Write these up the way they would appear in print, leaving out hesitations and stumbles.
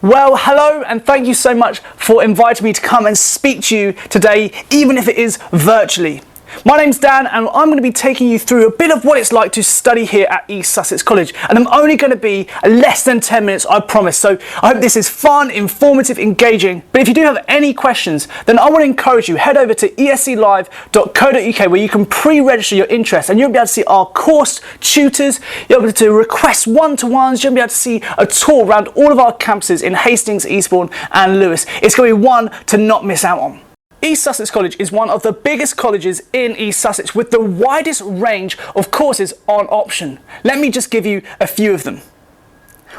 Well, hello, and thank you so much for inviting me to come and speak to you today, even if it is virtually. My name's Dan, and I'm going to be taking you through a bit of what it's like to study here at East Sussex College, and I'm only going to be less than 10 minutes, I promise. So I hope this is fun, informative, engaging. But if you do have any questions, then I want to encourage you, head over to esclive.co.uk where you can pre-register your interest, and you'll be able to see our course tutors, you'll be able to request one-to-ones, you'll be able to see a tour around all of our campuses in Hastings, Eastbourne and Lewes. It's going to be one to not miss out on. East Sussex College is one of the biggest colleges in East Sussex with the widest range of courses on option. Let me just give you a few of them.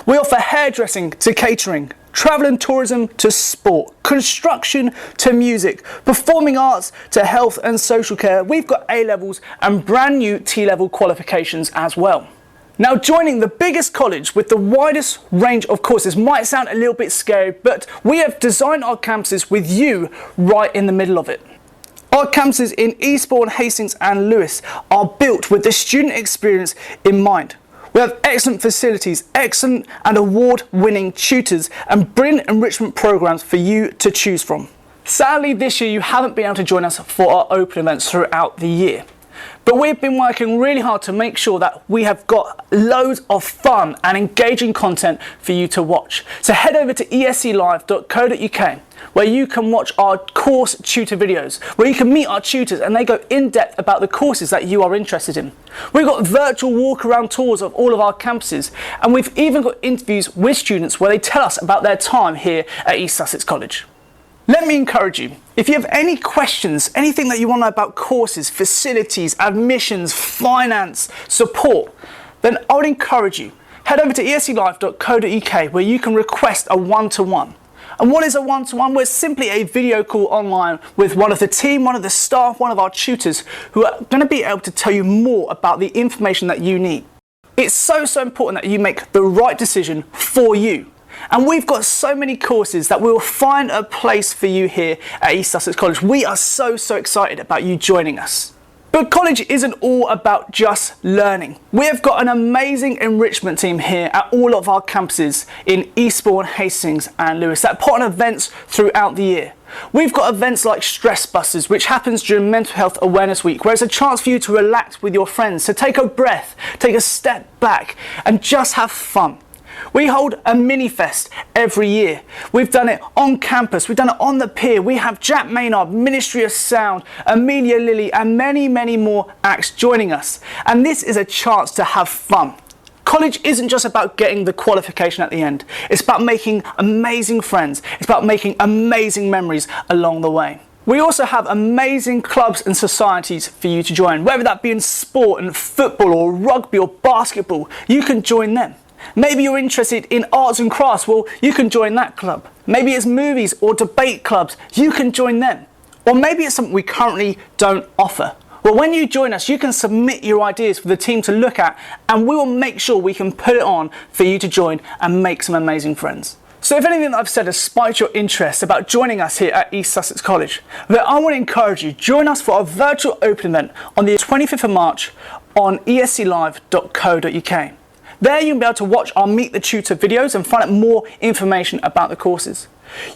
We offer hairdressing to catering, travel and tourism to sport, construction to music, performing arts to health and social care. We've got A-levels and brand new T-level qualifications as well. Now, joining the biggest college with the widest range of courses might sound a little bit scary, but we have designed our campuses with you right in the middle of it. Our campuses in Eastbourne, Hastings and Lewes are built with the student experience in mind. We have excellent facilities, excellent and award-winning tutors and brilliant enrichment programs for you to choose from. Sadly, this year you haven't been able to join us for our open events throughout the year. But we've been working really hard to make sure that we have got loads of fun and engaging content for you to watch. So head over to esclive.co.uk where you can watch our course tutor videos, where you can meet our tutors and they go in depth about the courses that you are interested in. We've got virtual walk around tours of all of our campuses, and we've even got interviews with students where they tell us about their time here at East Sussex College. Let me encourage you, if you have any questions, anything that you want to know about courses, facilities, admissions, finance, support, then I would encourage you, head over to esclive.co.uk where you can request a one-to-one. And what is a one-to-one? Well, it's simply a video call online with one of the team, one of the staff, one of our tutors who are going to be able to tell you more about the information that you need. It's so important that you make the right decision for you. And we've got so many courses that we will find a place for you here at East Sussex College. We are so excited about you joining us. But college isn't all about just learning. We have got an amazing enrichment team here at all of our campuses in Eastbourne, Hastings and Lewes that put on events throughout the year. We've got events like Stress Busters, which happens during Mental Health Awareness Week, where it's a chance for you to relax with your friends, to take a breath, take a step back and just have fun. We hold a mini fest every year. We've done it on campus, we've done it on the pier. We have Jack Maynard, Ministry of Sound, Amelia Lilly and many more acts joining us. And this is a chance to have fun. College isn't just about getting the qualification at the end. It's about making amazing friends. It's about making amazing memories along the way. We also have amazing clubs and societies for you to join, whether that be in sport and football or rugby or basketball, you can join them. Maybe you're interested in arts and crafts, well, you can join that club. Maybe it's movies or debate clubs, you can join them. Or maybe it's something we currently don't offer. Well, when you join us, you can submit your ideas for the team to look at, and we will make sure we can put it on for you to join and make some amazing friends. So if anything that I've said has spiked your interest about joining us here at East Sussex College, then I want to encourage you, join us for our virtual open event on the 25th of March on esclive.co.uk. There you'll be able to watch our Meet the Tutor videos and find out more information about the courses.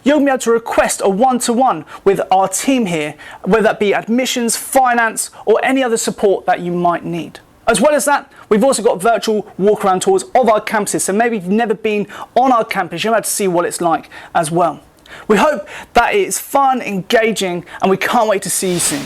You'll be able to request a one-to-one with our team here, whether that be admissions, finance or any other support that you might need. As well as that, we've also got virtual walk-around tours of our campuses, so maybe you've never been on our campus, you'll be able to see what it's like as well. We hope that it's fun, engaging, and we can't wait to see you soon.